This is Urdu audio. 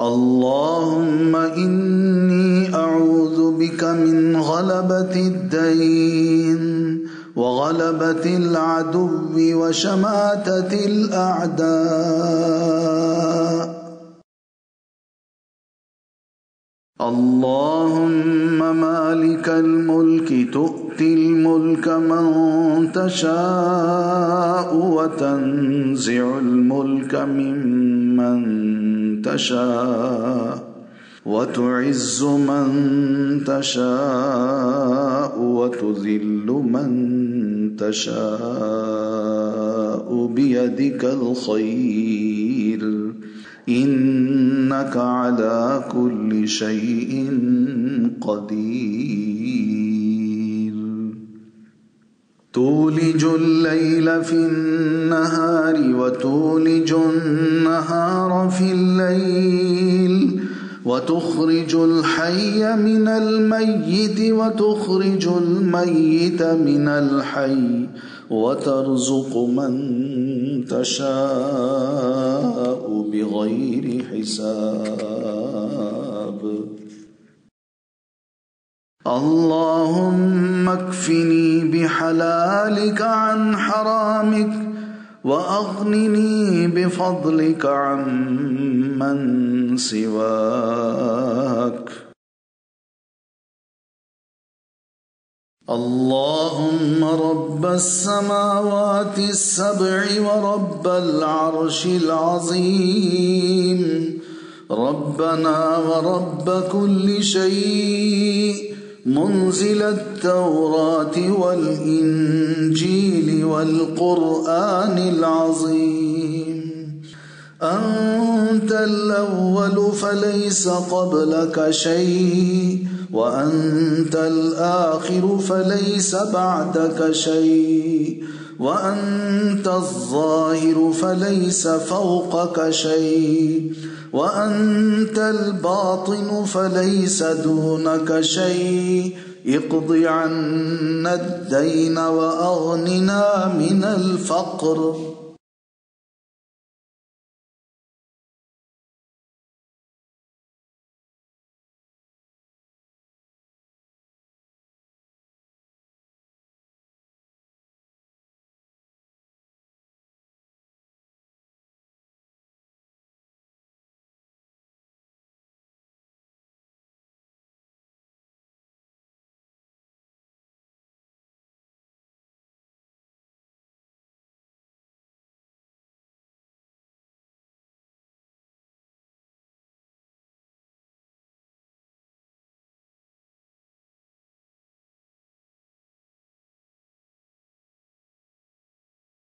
اللهم إني أعوذ بك من غلبة الدين وغلبة العدو وشماتة الأعداء. اللهم مالك الملك تؤتي الملك من تشاء وتنزع الملك ممن تشاء وتعز من تشاء وتذل من تشاء بيدك الخير إنك على كل شيء قدير. تولج الليل في النهار وتولج النهار في الليل وتخرج الحي من الميت وتخرج الميت من الحي وترزق من تشاء بغير حساب. اللهم اكفني بحلالك عن حرامك وأغنني بفضلك عمن سواك. اللهم رب السماوات السبع ورب العرش العظيم، ربنا ورب كل شيء، منزل التوراة والإنجيل والقرآن العظيم، أنت الأول فليس قبلك شيء، وأنت الآخر فليس بعدك شيء، وأنت الظاهر فليس فوقك شيء، وأنت الباطن فليس دونك شيء. اقض عنا الدين وأغننا من الفقر.